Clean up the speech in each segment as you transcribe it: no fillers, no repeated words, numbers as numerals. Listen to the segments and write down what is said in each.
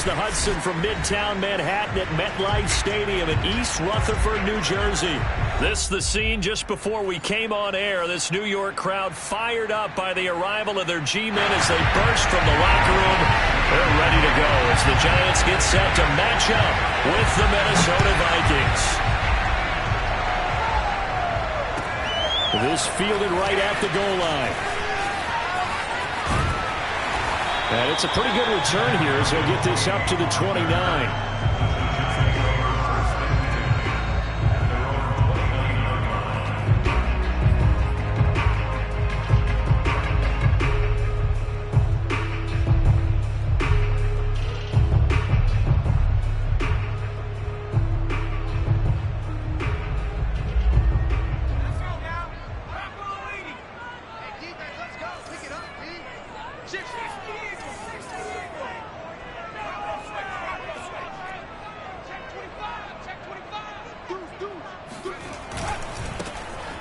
across the Hudson from Midtown Manhattan at MetLife Stadium in East Rutherford, New Jersey. This the scene just before we came on air. This New York crowd fired up by the arrival of their G-men as they burst from the locker room. They're ready to go as the Giants get set to match up with the Minnesota Vikings. This fielded right at the goal line. And it's a pretty good return here as he'll get this up to the 29.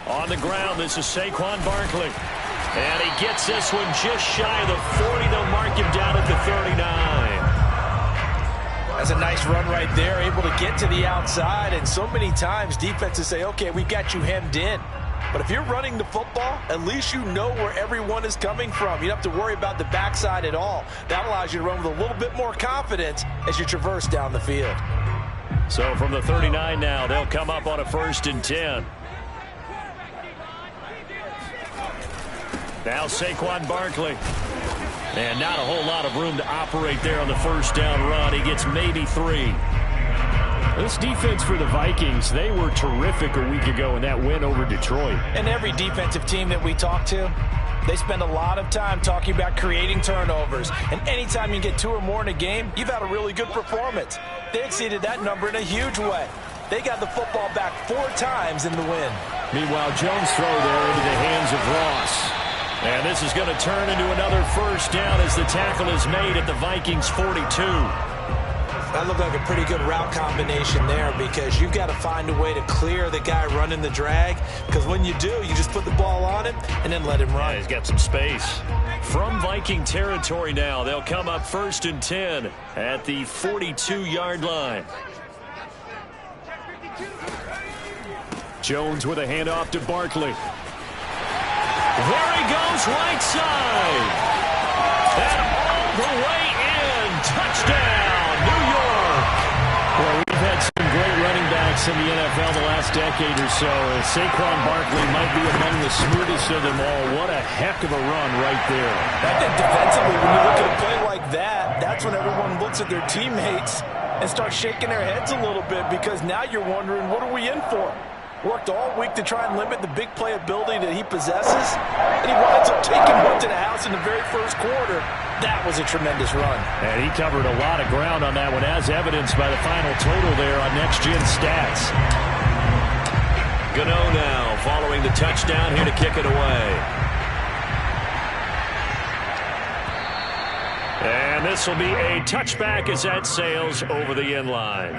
On the ground, this is Saquon Barkley. And he gets this one just shy of the 40. They'll mark him down at the 39. That's a nice run right there, able to get to the outside. And so many times defenses say, okay, we've got you hemmed in. But if you're running the football, at least you know where everyone is coming from. You don't have to worry about the backside at all. That allows you to run with a little bit more confidence as you traverse down the field. So from the 39 now, they'll come up on a 1st and 10. Now Saquon Barkley. And not a whole lot of room to operate there on the 1st down run. He gets maybe 3. This defense for the Vikings, they were terrific a week ago in that win over Detroit. And every defensive team that we talk to, they spend a lot of time talking about creating turnovers. And anytime you get 2 or more in a game, you've had a really good performance. They exceeded that number in a huge way. They got the football back 4 times in the win. Meanwhile, Jones' throw there into the hands of Ross. And this is going to turn into another 1st down as the tackle is made at the Vikings 42. That looked like a pretty good route combination there because you've got to find a way to clear the guy running the drag, because when you do, you just put the ball on him and then let him run. Yeah, he's got some space. From Viking territory now, they'll come up 1st and 10 at the 42-yard line. Jones with a handoff to Barkley. There he goes, right side. And all the way in. Touchdown, New York. Well, we've had some great running backs in the NFL the last decade or so. And Saquon Barkley might be among the smoothest of them all. What a heck of a run right there. I think defensively, when you look at a play like that, that's when everyone looks at their teammates and starts shaking their heads a little bit, because now you're wondering, what are we in for? Worked all week to try and limit the big playability that he possesses, and he winds up taking one to the house in the very first quarter. That was a tremendous run. And he covered a lot of ground on that one, as evidenced by the final total there on Next Gen Stats. Gano now following the touchdown here to kick it away. And this will be a touchback as that sails over the end line.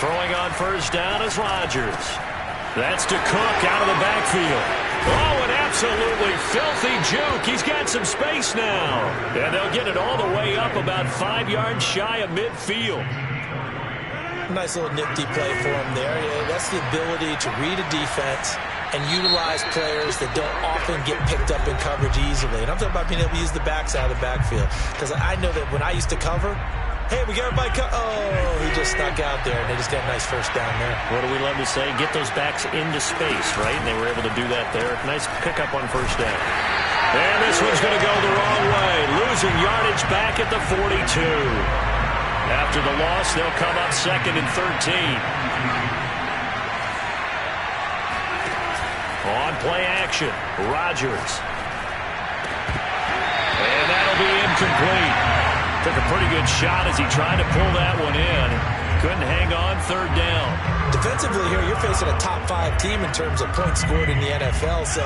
Throwing on 1st down is Rodgers. That's to Cook out of the backfield. Oh, an absolutely filthy juke. He's got some space now. And they'll get it all the way up about 5 yards shy of midfield. Nice little nifty play for him there. Yeah, that's the ability to read a defense and utilize players that don't often get picked up in coverage easily. And I'm talking about being able to use the backside of the backfield. Because I know that when I used to cover, hey, we got everybody oh, he just snuck out there, and they just got a nice 1st down there. What do we love to say? Get those backs into space, right? And they were able to do that there. Nice pickup on 1st down. And this one's going to go the wrong way. Losing yardage back at the 42. After the loss, they'll come up 2nd and 13. On play action, Rodgers. And that'll be incomplete. Took a pretty good shot as he tried to pull that one in. Couldn't hang on, third down. Defensively here, you're facing a top 5 team in terms of points scored in the NFL. So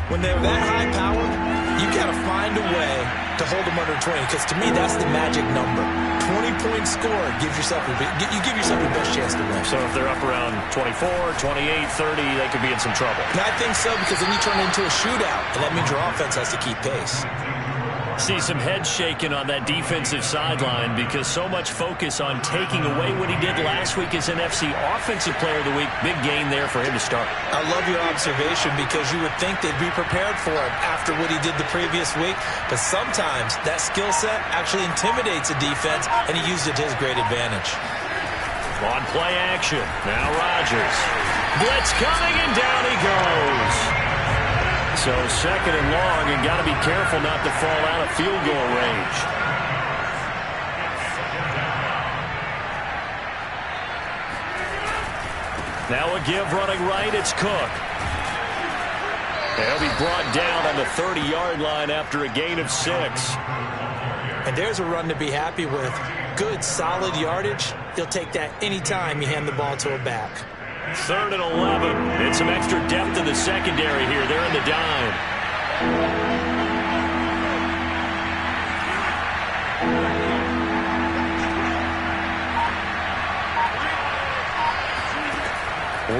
when they're that high power, you got to find a way to hold them under 20. Because to me, that's the magic number. 20 points scored gives yourself your best chance to win. So if they're up around 24, 28, 30, they could be in some trouble. And I think so, because then you turn it into a shootout, and that means your offense has to keep pace. See some heads shaking on that defensive sideline because so much focus on taking away what he did last week as NFC Offensive Player of the Week. Big gain there for him to start. I love your observation because you would think they'd be prepared for him after what he did the previous week. But sometimes that skill set actually intimidates a defense, and he used it to his great advantage. On play action. Now Rodgers. Blitz coming, and down he goes. So second and long, and got to be careful not to fall out of field goal range. Now a give running right, it's Cook. He'll be brought down on the 30-yard line after a gain of 6. And there's a run to be happy with. Good, solid yardage. He'll take that anytime you hand the ball to a back. 3rd and 11. And some extra depth in the secondary here. They're in the dime.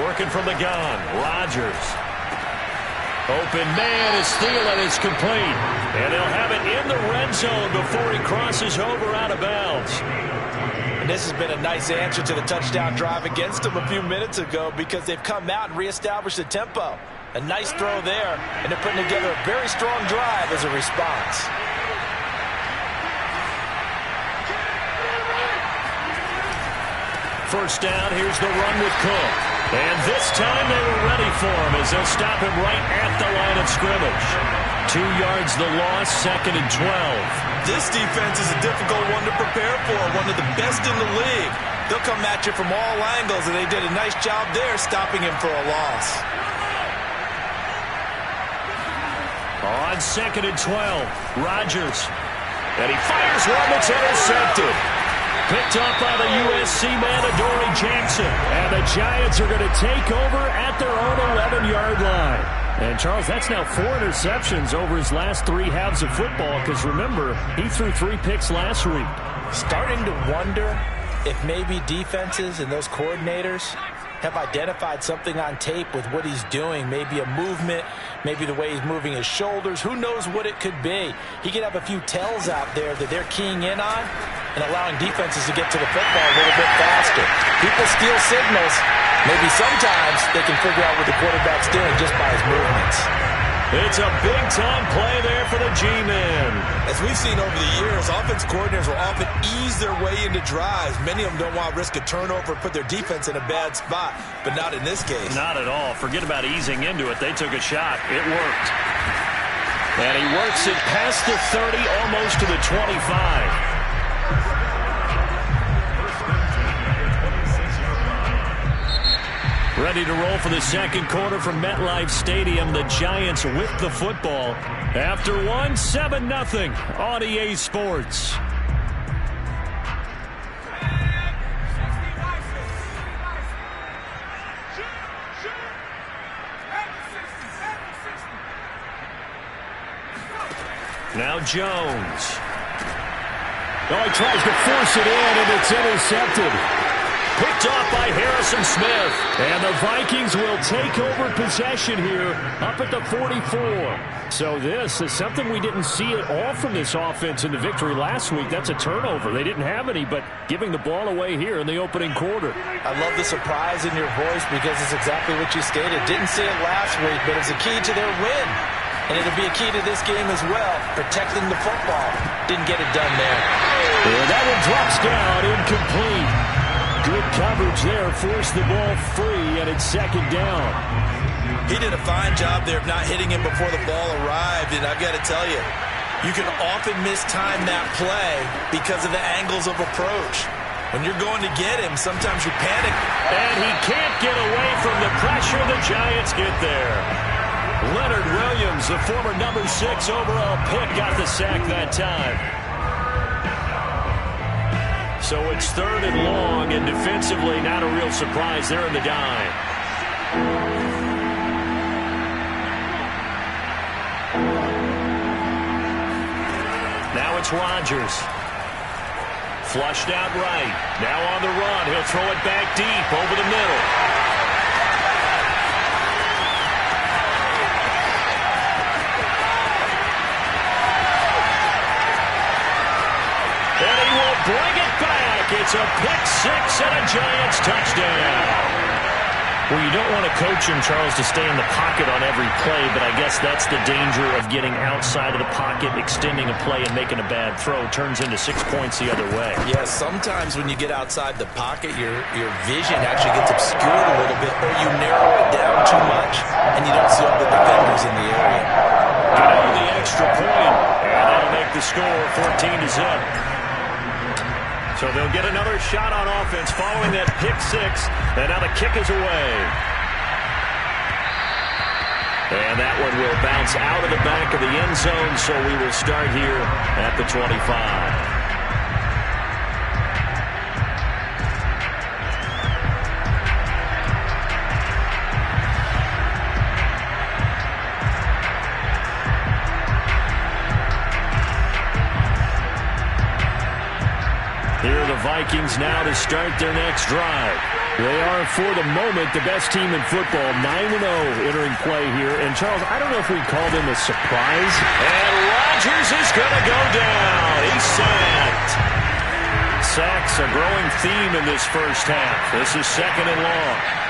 Working from the gun. Rodgers. Open man is Thielen. It's complete. And they'll have it in the red zone before he crosses over out of bounds. And this has been a nice answer to the touchdown drive against them a few minutes ago because they've come out and reestablished the tempo. A nice throw there, and they're putting together a very strong drive as a response. First down, here's the run with Cook. And this time they were ready for him as they'll stop him right at the line of scrimmage. 2 yards the loss, 2nd and 12. This defense is a difficult one to prepare for, one of the best in the league. They'll come at you from all angles, and they did a nice job there stopping him for a loss. On 2nd and 12, Rodgers. And he fires one that's intercepted. Picked up by the USC man, Adoree Jackson. And the Giants are going to take over at their own 11-yard line. And, Charles, that's now 4 interceptions over his last 3 halves of football because, remember, he threw 3 picks last week. Starting to wonder if maybe defenses and those coordinators have identified something on tape with what he's doing. Maybe a movement, maybe the way he's moving his shoulders. Who knows what it could be? He could have a few tells out there that they're keying in on and allowing defenses to get to the football a little bit faster. People steal signals. Maybe sometimes they can figure out what the quarterback's doing just by his movements. It's a big-time play there for the G-men. As we've seen over the years, offense coordinators will often ease their way into drives. Many of them don't want to risk a turnover and put their defense in a bad spot, but not in this case. Not at all. Forget about easing into it. They took a shot. It worked. And he works it past the 30, almost to the 25. Ready to roll for the second quarter from MetLife Stadium. The Giants with the football. After 7-0 on EA Sports. Now Jones. Oh, he tries to force it in, and it's intercepted. Picked off by Harrison Smith. And the Vikings will take over possession here up at the 44. So this is something we didn't see at all from this offense in the victory last week. That's a turnover. They didn't have any, but giving the ball away here in the opening quarter. I love the surprise in your voice because it's exactly what you stated. Didn't see it last week, but it's a key to their win. And it'll be a key to this game as well, protecting the football. Didn't get it done there. And that one drops down, incomplete. Good coverage there, forced the ball free, and it's second down. He did a fine job there of not hitting him before the ball arrived, and I've got to tell you, you can often mistime that play because of the angles of approach. When you're going to get him, sometimes you panic. And he can't get away from the pressure. The Giants get there. Leonard Williams, the former number 6 overall pick, got the sack that time. So it's 3rd and long, and defensively not a real surprise there in the dime. Now it's Rodgers. Flushed out right. Now on the run. He'll throw it back deep over the middle. And he will bring it back. It's a pick six and a Giants touchdown. Well, you don't want to coach him, Charles, to stay in the pocket on every play, but I guess that's the danger of getting outside of the pocket, extending a play, and making a bad throw. Turns into 6 points the other way. Yeah, sometimes when you get outside the pocket, your vision actually gets obscured a little bit, or you narrow it down too much, and you don't see all the defenders in the area. You know, the extra point, and that'll make the score 14-0. So they'll get another shot on offense following that pick six, and now the kick is away. And that one will bounce out of the back of the end zone, so we will start here at the 25. Here are the Vikings now to start their next drive. They are, for the moment, the best team in football, 9-0 entering play here. And, Charles, I don't know if we call them a surprise. And Rodgers is going to go down. He's sacked. Sacks a growing theme in this first half. This is 2nd and long.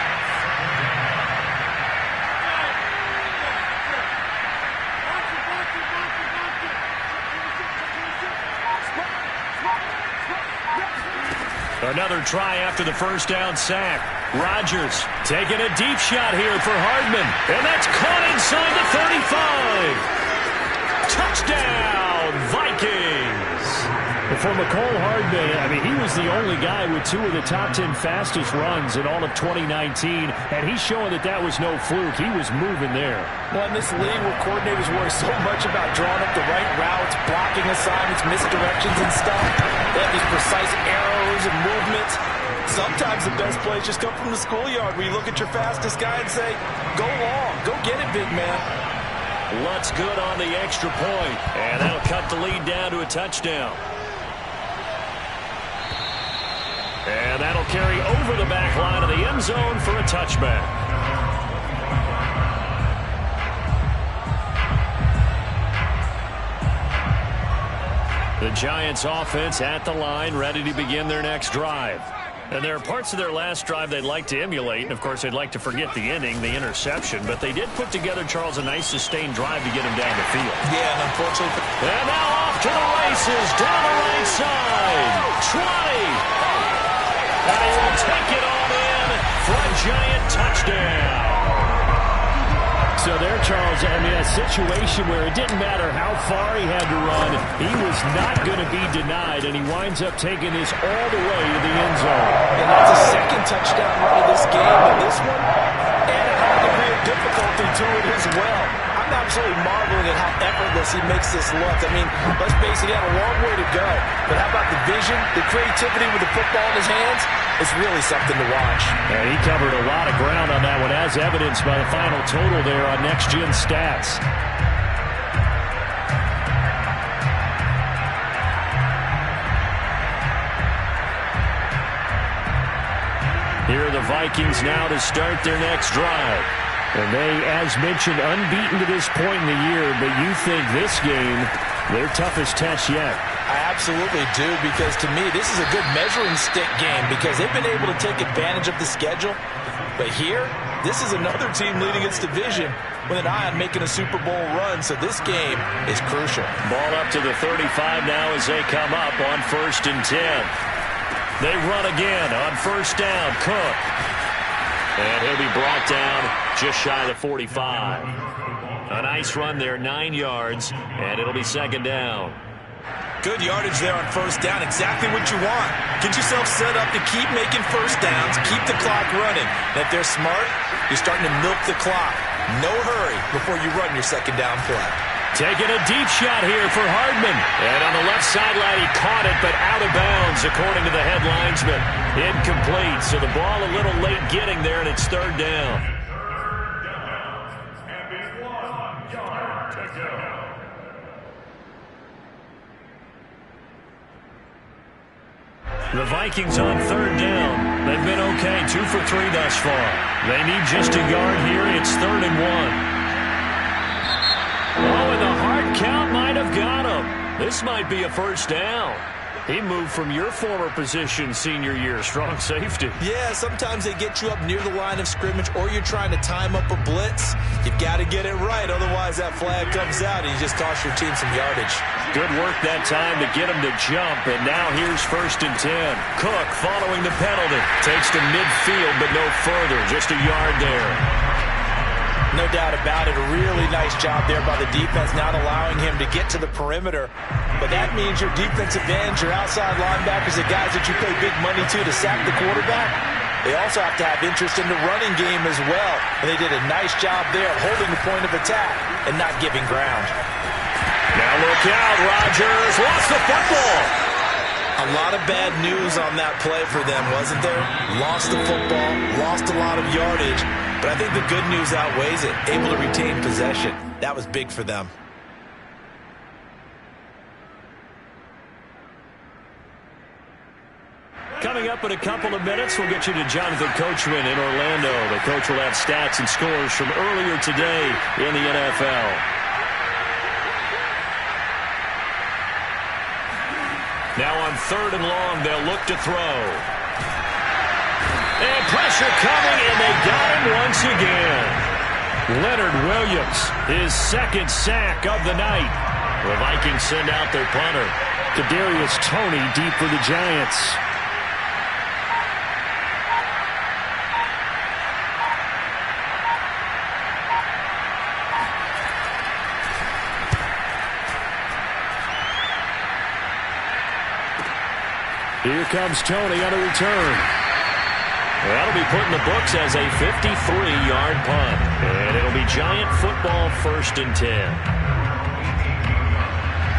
Another try after the first down sack. Rodgers taking a deep shot here for Hardman. And that's caught inside the 35. Touchdown, Vikings. For McCole Hardman, I mean, he was the only guy with 2 of the top 10 fastest runs in all of 2019. And he's showing that that was no fluke. He was moving there. Well, in this league where coordinators worry so much about drawing up the right routes, blocking assignments, misdirections and stuff, they have these precise arrows and movements. Sometimes the best plays just come from the schoolyard where you look at your fastest guy and say, go long, go get it, big man. Lutz good on the extra point, and that'll cut the lead down to a touchdown. And that'll carry over the back line of the end zone for a touchback. The Giants offense at the line, ready to begin their next drive. And there are parts of their last drive they'd like to emulate, and of course they'd like to forget the inning, the interception, but they did put together, Charles, a nice sustained drive to get him down the field. Yeah, and unfortunately... And now off to the races, down the right side, 20! And he will take it all in for a Giant touchdown. So there, Charles, I mean, a situation where it didn't matter how far he had to run, he was not going to be denied, and he winds up taking this all the way to the end zone. And that's a second touchdown run of this game, and this one, and a high degree of difficulty to it as well. I'm absolutely marveling at how effortless he makes this look. I mean, let's face it, he had a long way to go. But how about the vision, the creativity with the football in his hands? It's really something to watch. And he covered a lot of ground on that one, as evidenced by the final total there on Next Gen Stats. Here are the Vikings now to start their next drive. And they, as mentioned, unbeaten to this point in the year, but you think this game, their toughest test yet. I absolutely do, because to me, this is a good measuring stick game because they've been able to take advantage of the schedule. But here, this is another team leading its division with an eye on making a Super Bowl run, so this game is crucial. Ball up to the 35 now as they come up on 1st and 10. They run again on 1st down, Cook. And he'll be brought down just shy of the 45. A nice run there, 9 yards, and it'll be 2nd down. Good yardage there on 1st down, exactly what you want. Get yourself set up to keep making 1st downs, keep the clock running. And if they're smart, you're starting to milk the clock. No hurry before you run your 2nd down play. Taking a deep shot here for Hardman. And on the left sideline, he caught it, but out of bounds, according to the head linesman. Incomplete, so the ball a little late getting there, and it's third down. The Vikings on third down. They've been okay, 2 for 3 thus far. They need just a yard here. It's 3rd and 1. Oh, and the hard count might have got him. This might be a first down. He moved from your former position senior year, strong safety. Yeah, sometimes they get you up near the line of scrimmage, or you're trying to time up a blitz. You've got to get it right, otherwise that flag comes out and you just cost your team some yardage. Good work that time to get him to jump, and now here's 1st and 10. Cook following the penalty. Takes to midfield, but no further, just a yard there. No doubt about it. A really nice job there by the defense, not allowing him to get to the perimeter. But that means your defensive ends, your outside linebackers, the guys that you pay big money to sack the quarterback, they also have to have interest in the running game as well. And they did a nice job there holding the point of attack and not giving ground. Now look out, Rodgers lost the football. A lot of bad news on that play for them, wasn't there? Lost the football, lost a lot of yardage. But I think the good news outweighs it. Able to retain possession. That was big for them. Coming up in a couple of minutes, we'll get you to Jonathan Coachman in Orlando. The coach will have stats and scores from earlier today in the NFL. Now on 3rd and long, they'll look to throw. And pressure coming, and they got him once again. Leonard Williams, his 2nd sack of the night. The Vikings send out their punter. Kadarius Toney deep for the Giants. Here comes Toney on a return. That'll be put in the books as a 53-yard punt. And it'll be Giant football, 1st and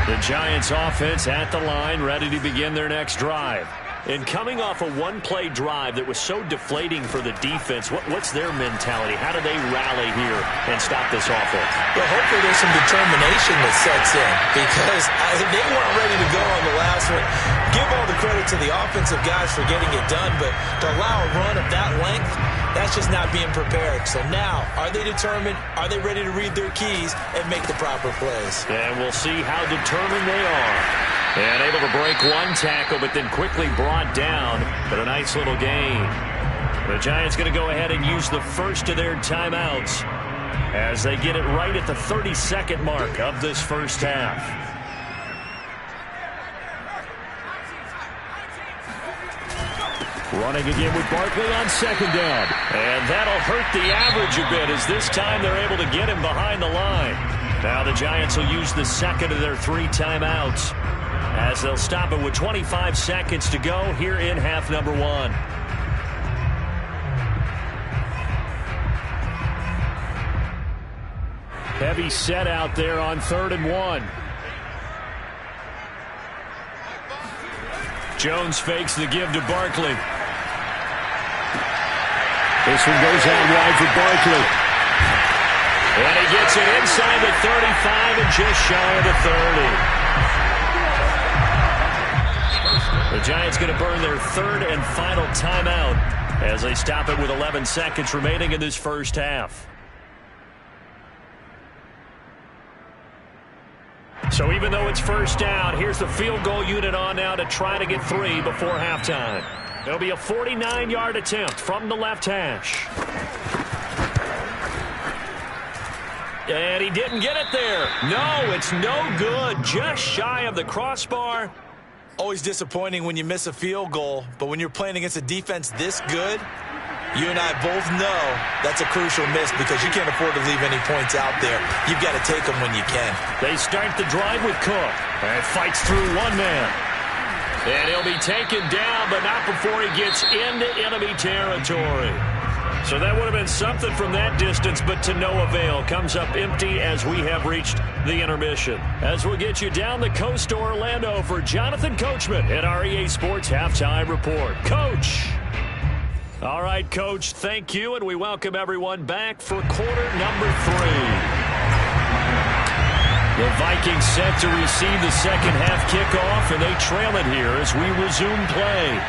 10. The Giants offense at the line, ready to begin their next drive. And coming off a one-play drive that was so deflating for the defense, what's their mentality? How do they rally here and stop this offense? Well, hopefully there's some determination that sets in, because they weren't ready to go on the last one. Give all the credit to the offensive guys for getting it done, but to allow a run of that length, that's just not being prepared. So now, are they determined? Are they ready to read their keys and make the proper plays? And we'll see how determined they are. And able to break one tackle, but then quickly brought down. But a nice little gain. The Giants going to go ahead and use the first of their timeouts as they get it right at the 32nd mark of this first half. Running again with Barkley on 2nd down. And that'll hurt the average a bit, as this time they're able to get him behind the line. Now the Giants will use the 2nd of their 3 timeouts, as they'll stop it with 25 seconds to go here in half number 1. Heavy set out there on 3rd and 1. Jones fakes the give to Barkley. This one goes out wide for Barkley. And he gets it inside the 35 and just shy of the 30. The Giants going to burn their 3rd and final timeout as they stop it with 11 seconds remaining in this first half. So even though it's first down, here's the field goal unit on now to try to get 3 before halftime. There'll be a 49-yard attempt from the left hash. And he didn't get it there. No, it's no good. Just shy of the crossbar. Always disappointing when you miss a field goal, but when you're playing against a defense this good, you and I both know that's a crucial miss, because you can't afford to leave any points out there. You've got to take them when you can. They start the drive with Cook. And fights through one man. And he'll be taken down, but not before he gets into enemy territory. So that would have been something from that distance, but to no avail. Comes up empty as we have reached the intermission. As we get you down the coast to Orlando for Jonathan Coachman at our EA Sports Halftime Report. Coach! All right, Coach, thank you, and we welcome everyone back for quarter number 3. The Vikings set to receive the second half kickoff, and they trail it here as we resume play.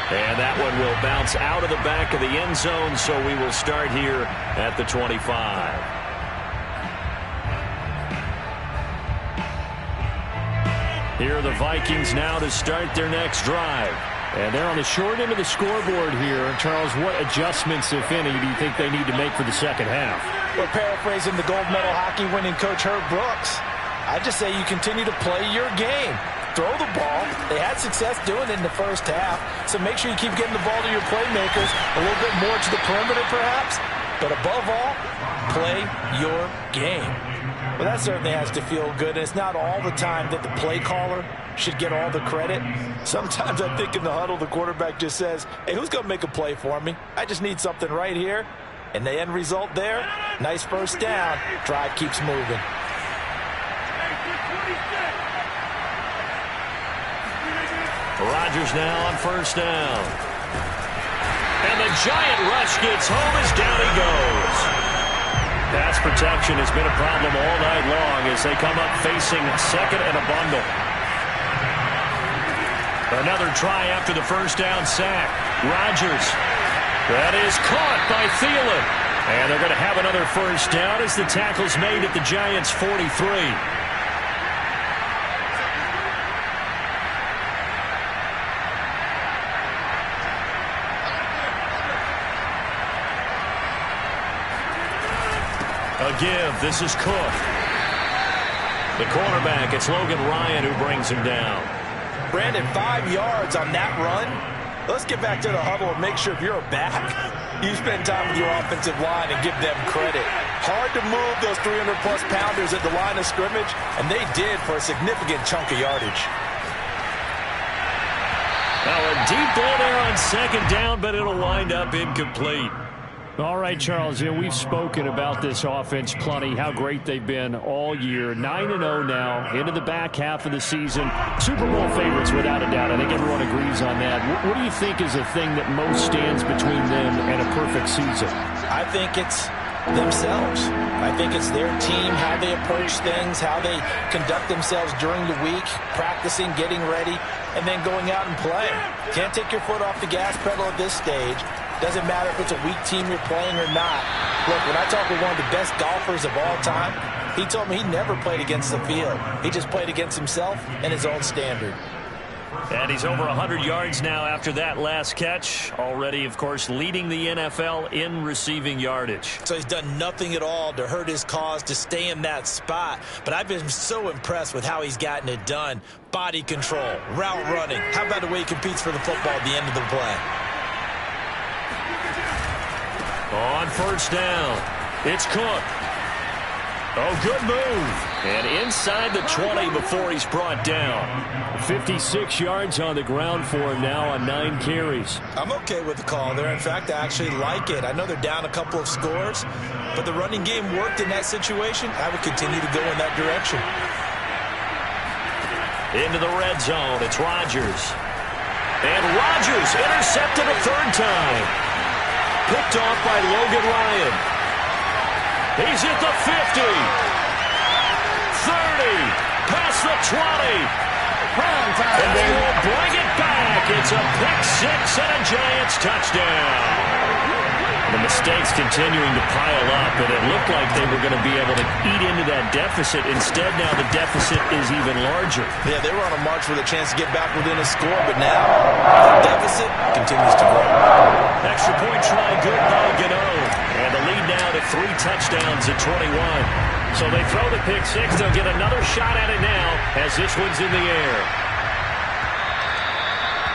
And that one will bounce out of the back of the end zone, so we will start here at the 25. Here are the Vikings now to start their next drive. And they're on the short end of the scoreboard here. Charles, what adjustments, if any, do you think they need to make for the second half? Well, paraphrasing the gold medal hockey winning coach Herb Brooks, I just say you continue to play your game. Throw the ball. They had success doing it in the first half, so make sure you keep getting the ball to your playmakers, a little bit more to the perimeter perhaps, but above all, play your game. Well, that certainly has to feel good, and it's not all the time that the play caller should get all the credit. Sometimes I think in the huddle, the quarterback just says, hey, who's going to make a play for me? I just need something right here. And the end result there, nice first down. Drive keeps moving. Rodgers now on first down. And the giant rush gets home as down he goes. Pass protection has been a problem all night long as they come up facing second and a bundle. Another try after the first down sack. Rodgers. That is caught by Thielen. And they're going to have another first down as the tackle's made at the Giants' 43. A give. This is Cook. The cornerback, it's Logan Ryan who brings him down. Brandon, 5 yards on that run. Let's get back to the huddle and make sure if you're a back, you spend time with your offensive line and give them credit. Hard to move those 300-plus pounders at the line of scrimmage, and they did for a significant chunk of yardage. Now a deep ball there on second down, but it'll wind up incomplete. All right, Charles, we've spoken about this offense plenty, how great they've been all year. 9-0 now, into the back half of the season. Super Bowl favorites, without a doubt. I think everyone agrees on that. What do you think is the thing that most stands between them and a perfect season? I think it's themselves. I think it's their team, how they approach things, how they conduct themselves during the week, practicing, getting ready, and then going out and playing. Can't take your foot off the gas pedal at this stage. Doesn't matter if it's a weak team you're playing or not. Look, when I talk with one of the best golfers of all time, he told me he never played against the field. He just played against himself and his own standard. And he's over 100 yards now after that last catch. Already, of course, leading the NFL in receiving yardage. So he's done nothing at all to hurt his cause, to stay in that spot. But I've been so impressed with how he's gotten it done. Body control, route running. How about the way he competes for the football at the end of the play? On first down, it's Cook. Oh, good move. And inside the 20 before he's brought down. 56 yards on the ground for him now on 9 carries. I'm okay with the call there. In fact, I actually like it. I know they're down a couple of scores, but the running game worked in that situation. I would continue to go in that direction. Into the red zone, it's Rodgers. And Rodgers intercepted a third time. Picked off by Logan Ryan. He's at the 50. 30. Past the 20. And they will bring it back. It's a pick six and a Giants touchdown. The mistakes continuing to pile up, and it looked like they were going to be able to eat into that deficit. Instead, now the deficit is even larger. Yeah, they were on a march with a chance to get back within a score, but now the deficit continues to grow. Extra point try good by Gano. And the lead now to 3 touchdowns at 21. So they throw the pick six. They'll get another shot at it now as this one's in the air.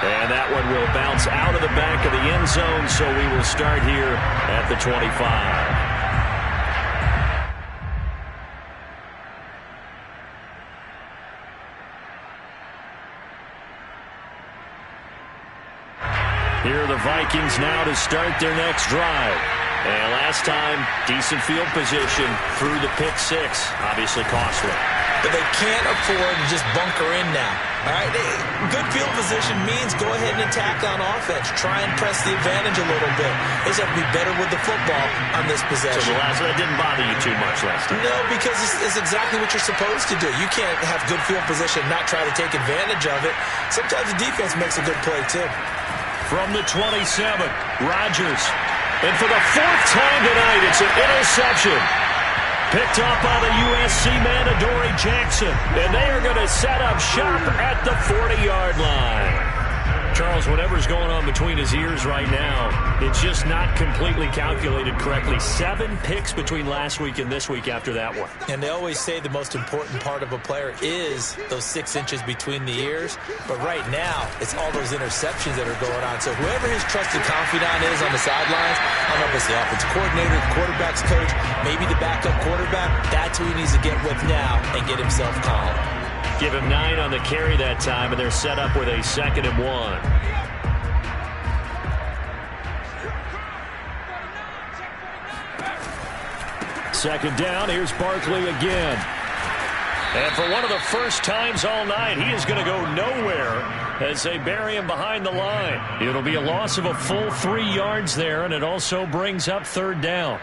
And that one will bounce out of the back of the end zone, so we will start here at the 25. Here are the Vikings now to start their next drive. And last time, decent field position through the pick six. Obviously costly. But they can't afford to just bunker in now. All right, good field position means go ahead and attack on offense. Try and press the advantage a little bit. They just have to be better with the football on this possession. So that didn't bother you too much last time? No, because it's exactly what you're supposed to do. You can't have good field position and not try to take advantage of it. Sometimes the defense makes a good play, too. From the 27, Rodgers. And for the fourth time tonight, it's an interception. Picked up by the USC man, Adoree Jackson. And they are going to set up shop at the 40-yard line. Charles, whatever's going on between his ears right now, it's just not completely calculated correctly. 7 picks between last week and this week after that one. And they always say the most important part of a player is those 6 inches between the ears. But right now, it's all those interceptions that are going on. So whoever his trusted confidant is on the sidelines, I don't know if it's the offensive coordinator, the quarterback's coach, maybe the backup quarterback, that's who he needs to get with now and get himself calm. Give him 9 on the carry that time, and they're set up with a 2nd and 1. Second down, here's Barkley again. And for one of the first times all night, he is going to go nowhere as they bury him behind the line. It'll be a loss of a full 3 yards there, and it also brings up 3rd down.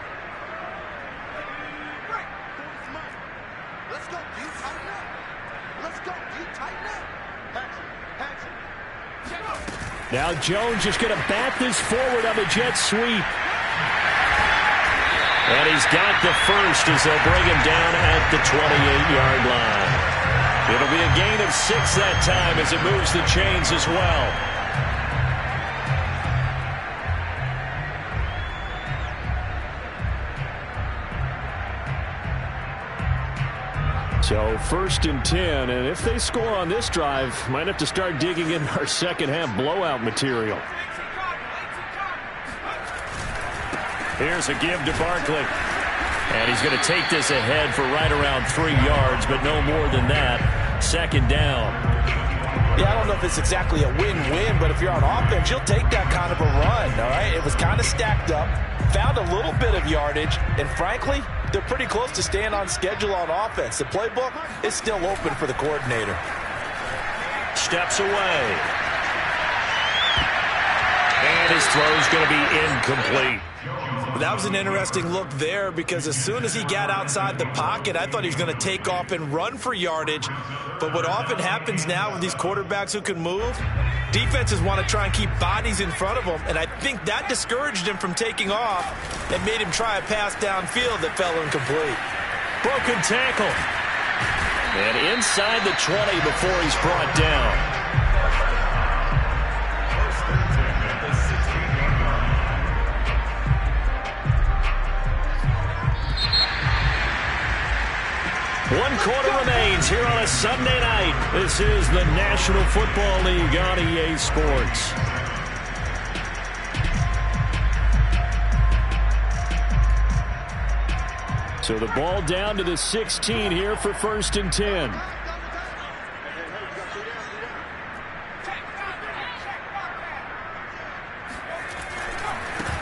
Now Jones just going to bat this forward on the jet sweep. And he's got the first as they'll bring him down at the 28-yard line. It'll be a gain of 6 that time as it moves the chains as well. So 1st and 10, and if they score on this drive, might have to start digging in our second half blowout material. Here's a give to Barkley. And he's going to take this ahead for right around 3 yards, but no more than that. 2nd down. Yeah, I don't know if it's exactly a win-win, but if you're on offense, you'll take that kind of a run, all right? It was kind of stacked up, found a little bit of yardage, and frankly, they're pretty close to staying on schedule on offense. The playbook is still open for the coordinator. Steps away. And his throw's going to be incomplete. That was an interesting look there because as soon as he got outside the pocket, I thought he was going to take off and run for yardage. But what often happens now with these quarterbacks who can move, defenses want to try and keep bodies in front of them, and I think that discouraged him from taking off and made him try a pass downfield that fell incomplete. Broken tackle. And inside the 20 before he's brought down. One quarter remains here on a Sunday night. This is the National Football League on EA Sports. So the ball down to the 16 here for 1st and 10.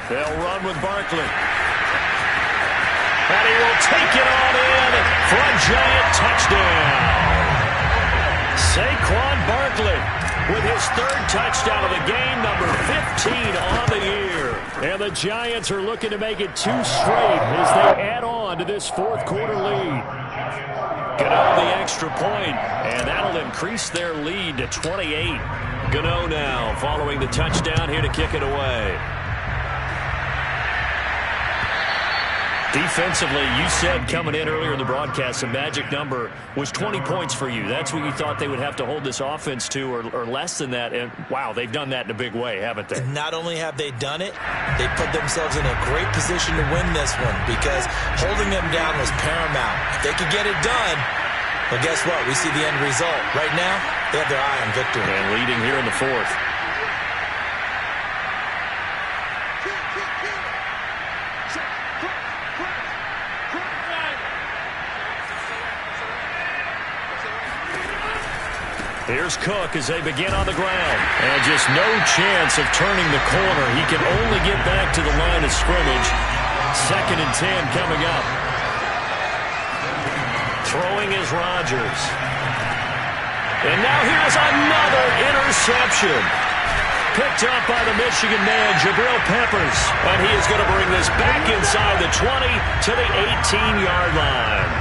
They'll run with Barkley. And he will take it on in for a giant touchdown. Saquon Barkley with his 3rd touchdown of the game, number 15 on the year. And the Giants are looking to make it 2 straight as they add on to this 4th quarter lead. Gano the extra point, and that'll increase their lead to 28. Gano now following the touchdown here to kick it away. Defensively, you said coming in earlier in the broadcast, the magic number was 20 points for you. That's what you thought they would have to hold this offense to, or less than that. And, wow, they've done that in a big way, haven't they? And not only have they done it, they put themselves in a great position to win this one because holding them down was paramount. If they could get it done, well, guess what? We see the end result. Right now, they have their eye on victory. And leading here in the 4th. Here's Cook as they begin on the ground. And just no chance of turning the corner. He can only get back to the line of scrimmage. 2nd and 10 coming up. Throwing is Rodgers. And now here's another interception. Picked up by the Michigan man, Jabril Peppers. And he is going to bring this back inside the 20 to the 18-yard line.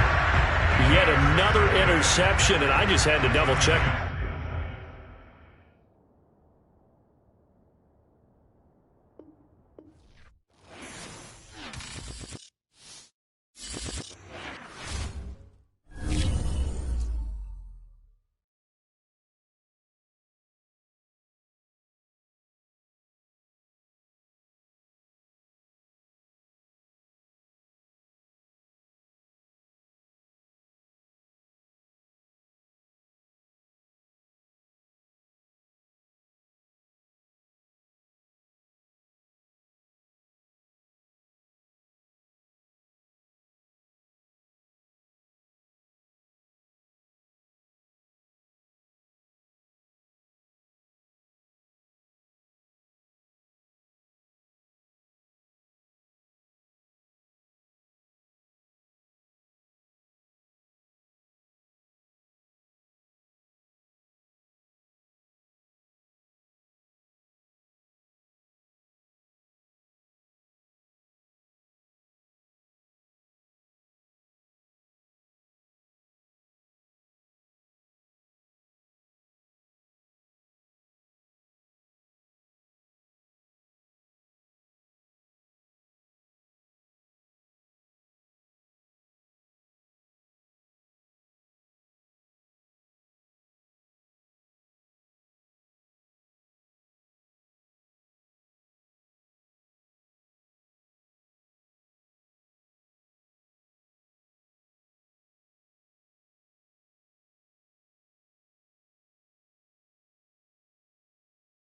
Yet another interception, and I just had to double-check.